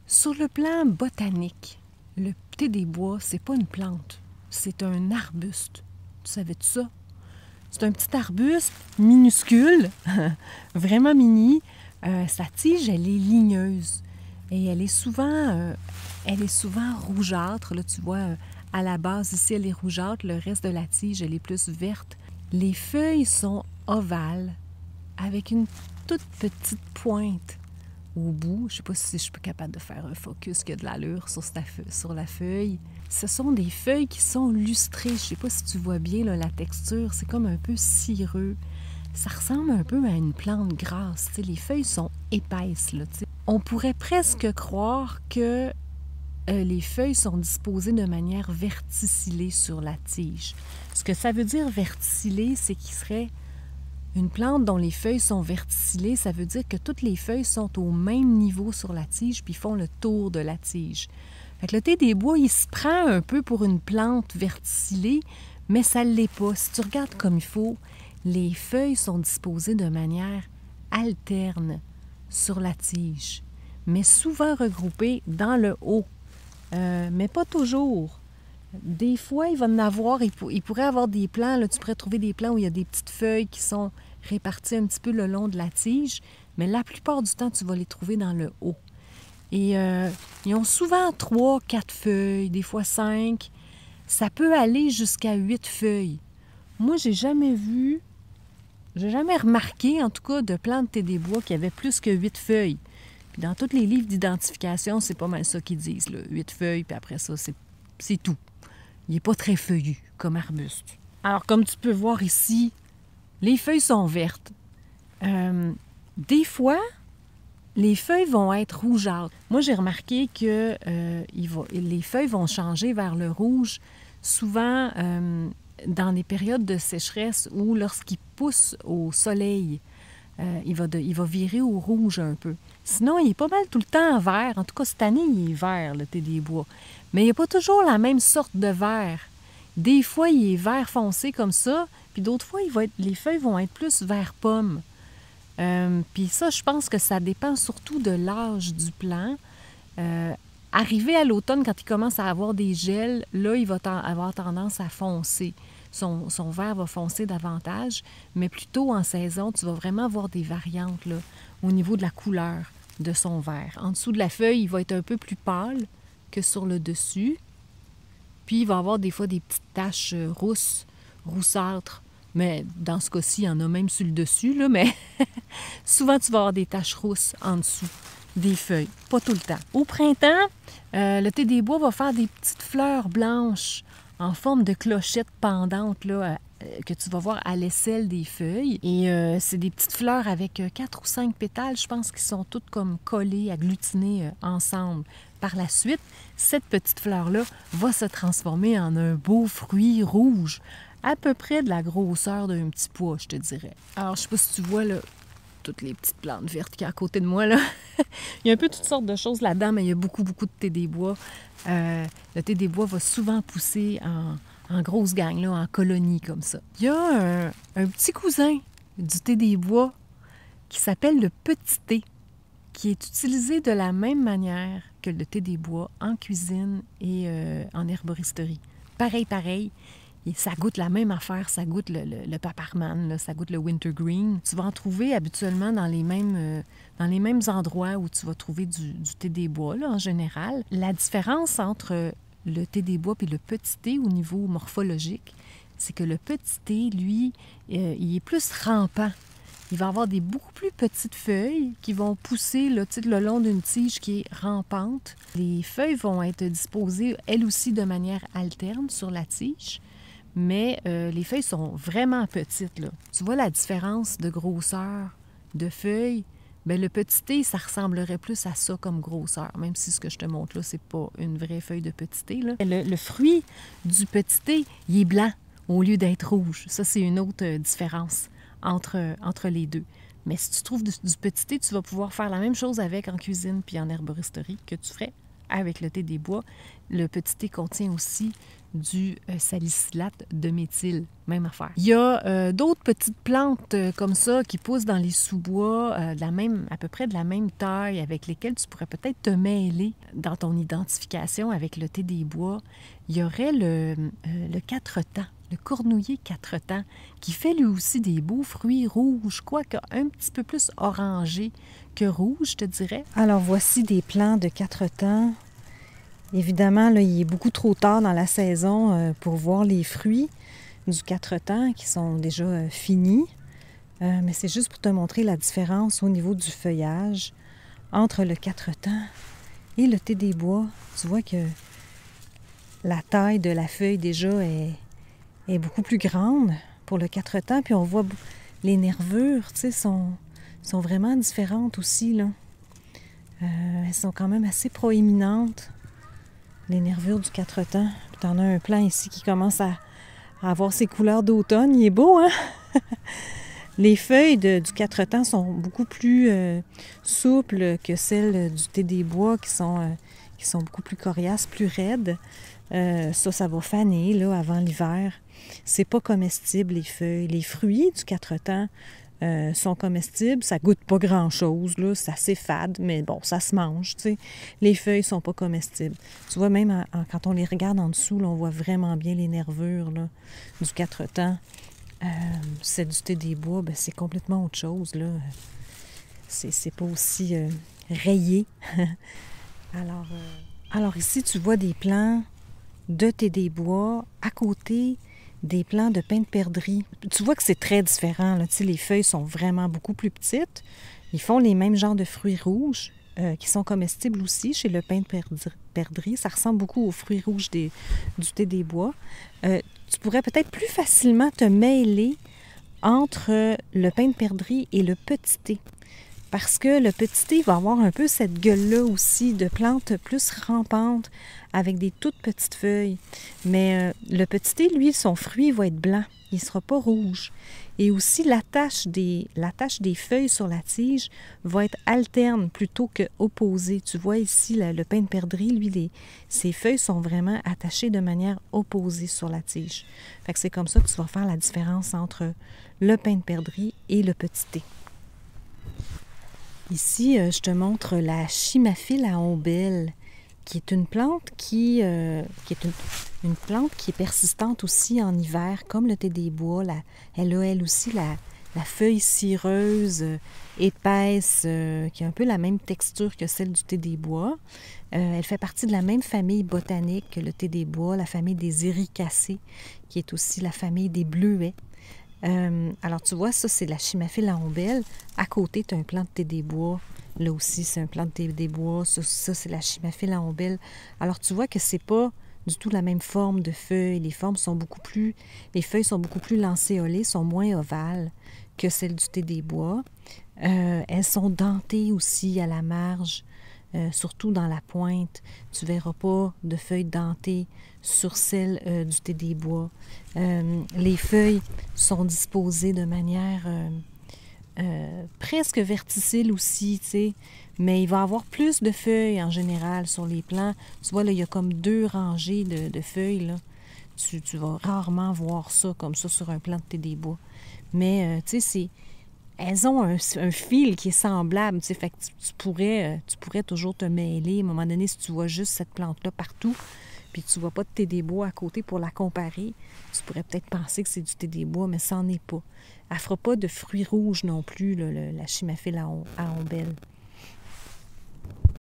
Sur le plan botanique, le thé des bois, c'est pas une plante, c'est un arbuste. Tu savais-tu ça? C'est un petit arbuste minuscule, vraiment mini. Sa tige, elle est ligneuse et elle est souvent rougeâtre. Là, tu vois, à la base, ici, elle est rougeâtre. Le reste de la tige, elle est plus verte. Les feuilles sont ovales avec une toute petite pointe au bout. Je ne sais pas si je suis capable de faire un focus qui a de l'allure sur la feuille. Ce sont des feuilles qui sont lustrées. Je ne sais pas si tu vois bien là, la texture. C'est comme un peu cireux. Ça ressemble un peu à une plante grasse. T'sais, les feuilles sont épaisses. Là, on pourrait presque croire que les feuilles sont disposées de manière verticillée sur la tige. Ce que ça veut dire verticillé, c'est qu'il serait une plante dont les feuilles sont verticillées. Ça veut dire que toutes les feuilles sont au même niveau sur la tige puis font le tour de la tige. Fait que le thé des bois, il se prend un peu pour une plante verticillée, mais ça ne l'est pas. Si tu regardes comme il faut, les feuilles sont disposées de manière alterne sur la tige, mais souvent regroupées dans le haut, mais pas toujours. Des fois, il va en avoir, il pourrait avoir des plants, là, tu pourrais trouver des plants où il y a des petites feuilles qui sont réparties un petit peu le long de la tige, mais la plupart du temps, tu vas les trouver dans le haut. Et ils ont souvent 3, 4 feuilles, des fois 5. Ça peut aller jusqu'à 8 feuilles. Moi, j'ai jamais remarqué, en tout cas, de plantes de thé des bois qui avaient plus que 8 feuilles. Puis dans tous les livres d'identification, c'est pas mal ça qu'ils disent, là, 8 feuilles, puis après ça, c'est tout. Il n'est pas très feuillu comme arbuste. Alors, comme tu peux voir ici, les feuilles sont vertes. Des fois, les feuilles vont être rougeâtres. Moi, j'ai remarqué que les feuilles vont changer vers le rouge souvent dans les périodes de sécheresse ou lorsqu'il pousse au soleil. Il va virer au rouge un peu. Sinon, il est pas mal tout le temps vert. En tout cas, cette année, il est vert, le thé des bois. Mais il n'y a pas toujours la même sorte de vert. Des fois, il est vert foncé comme ça, puis d'autres fois, les feuilles vont être plus vert pomme. Puis ça, je pense que ça dépend surtout de l'âge du plant. Arrivé à l'automne, quand il commence à avoir des gels, là, il va avoir tendance à foncer. Son vert va foncer davantage, mais plus tôt en saison, tu vas vraiment voir des variantes là, au niveau de la couleur de son vert. En dessous de la feuille, il va être un peu plus pâle que sur le dessus. Puis, il va avoir des fois des petites taches roussâtres. Mais dans ce cas-ci, il y en a même sur le dessus, là, mais souvent, tu vas avoir des taches rousses en dessous des feuilles. Pas tout le temps. Au printemps, le thé des bois va faire des petites fleurs blanches en forme de clochettes pendantes là, que tu vas voir à l'aisselle des feuilles. Et c'est des petites fleurs avec 4 ou 5 pétales, je pense, qui sont toutes comme collées, agglutinées ensemble. Par la suite, cette petite fleur-là va se transformer en un beau fruit rouge, à peu près de la grosseur d'un petit pois, je te dirais. Alors, je sais pas si tu vois, là, toutes les petites plantes vertes qu'il y a à côté de moi, là. Il y a un peu toutes sortes de choses là-dedans, mais il y a beaucoup, beaucoup de thé des bois. Le thé des bois va souvent pousser en grosse gang, là, en colonie comme ça. Il y a un petit cousin du thé des bois qui s'appelle le petit thé, qui est utilisé de la même manière que le thé des bois en cuisine et en herboristerie. Pareil. Et ça goûte la même affaire, ça goûte le paparman, là, ça goûte le wintergreen. Tu vas en trouver habituellement dans les mêmes endroits où tu vas trouver du thé des bois, là, en général. La différence entre le thé des bois et le petit thé au niveau morphologique, c'est que le petit thé, lui, il est plus rampant. Il va avoir des beaucoup plus petites feuilles qui vont pousser là, le long d'une tige qui est rampante. Les feuilles vont être disposées, elles aussi, de manière alterne sur la tige. Mais les feuilles sont vraiment petites, là. Tu vois la différence de grosseur de feuilles? Bien, le petit thé, ça ressemblerait plus à ça comme grosseur, même si ce que je te montre là, c'est pas une vraie feuille de petit thé, là. Le fruit du petit thé, il est blanc au lieu d'être rouge. Ça, c'est une autre différence entre les deux. Mais si tu trouves du petit thé, tu vas pouvoir faire la même chose avec en cuisine puis en herboristerie que tu ferais avec le thé des bois. Le petit thé contient aussi du salicylate de méthyle, même affaire. Il y a d'autres petites plantes comme ça qui poussent dans les sous-bois, à peu près de la même taille, avec lesquelles tu pourrais peut-être te mêler dans ton identification avec le thé des bois. Il y aurait le quatre temps, le cornouiller quatre temps, qui fait lui aussi des beaux fruits rouges, quoique un petit peu plus orangé que rouge, je te dirais. Alors voici des plants de quatre temps. Évidemment, là, il est beaucoup trop tard dans la saison pour voir les fruits du quatre temps qui sont déjà finis. Mais c'est juste pour te montrer la différence au niveau du feuillage entre le quatre temps et le thé des bois. Tu vois que la taille de la feuille déjà est beaucoup plus grande pour le quatre temps. Puis on voit les nervures, tu sais, sont vraiment différentes aussi, là. Elles sont quand même assez proéminentes, les nervures du quatre temps. Puis t'en as un plant ici qui commence à avoir ses couleurs d'automne. Il est beau, hein? Les feuilles du quatre temps sont beaucoup plus souples que celles du thé des bois qui sont beaucoup plus coriaces, plus raides. Ça va faner là, avant l'hiver. C'est pas comestible, les feuilles. Les fruits du quatre temps sont comestibles. Ça goûte pas grand-chose, là. C'est assez fade, mais bon, ça se mange, tu sais. Les feuilles sont pas comestibles. Tu vois, même quand on les regarde en dessous, là, on voit vraiment bien les nervures là, du quatre temps. Celle du thé des bois, ben, c'est complètement autre chose, là. C'est pas aussi rayé. Alors ici, tu vois des plants de thé des bois à côté des plants de pin de perdrix. Tu vois que c'est très différent, là. Tu sais, les feuilles sont vraiment beaucoup plus petites. Ils font les mêmes genres de fruits rouges qui sont comestibles aussi chez le pin de perdrix. Ça ressemble beaucoup aux fruits rouges du thé des bois. Tu pourrais peut-être plus facilement te mêler entre le pin de perdrix et le petit thé. Parce que le petit thé va avoir un peu cette gueule-là aussi de plantes plus rampantes avec des toutes petites feuilles. Mais le petit thé, lui, son fruit va être blanc. Il ne sera pas rouge. Et aussi, l'attache des feuilles sur la tige va être alterne plutôt que opposée. Tu vois ici, le pin de perdrix, lui, ses feuilles sont vraiment attachées de manière opposée sur la tige. Fait que c'est comme ça que tu vas faire la différence entre le pin de perdrix et le petit thé. Ici, je te montre la chimaphile à ombelle, qui est une plante qui est une plante qui est persistante aussi en hiver, comme le thé des bois. Elle a elle aussi la feuille cireuse, épaisse, qui a un peu la même texture que celle du thé des bois. Elle fait partie de la même famille botanique que le thé des bois, la famille des éricacées, qui est aussi la famille des bleuets. Alors, tu vois, ça, c'est la chimaphile à ombelle. À côté, tu as un plant de thé des bois. Là aussi, c'est un plant de thé des bois. Ça c'est la chimaphile à ombelle. Alors, tu vois que c'est pas du tout la même forme de feuilles. Les feuilles sont beaucoup plus lancéolées, sont moins ovales que celles du thé des bois. Elles sont dentées aussi à la marge. Surtout dans la pointe, tu ne verras pas de feuilles dentées sur celles du thé des bois. Les feuilles sont disposées de manière presque verticille aussi, tu sais, mais il va y avoir plus de feuilles en général sur les plants. Tu vois, là, il y a comme 2 rangées de feuilles, là. Tu vas rarement voir ça comme ça sur un plant de thé des bois. Mais, tu sais, elles ont un fil qui est semblable, tu sais, fait que tu pourrais toujours te mêler. À un moment donné, si tu vois juste cette plante-là partout, puis tu ne vois pas de thé des bois à côté pour la comparer, tu pourrais peut-être penser que c'est du thé des bois, mais ça n'en est pas. Elle ne fera pas de fruits rouges non plus, là, la chimaphile à ombelle.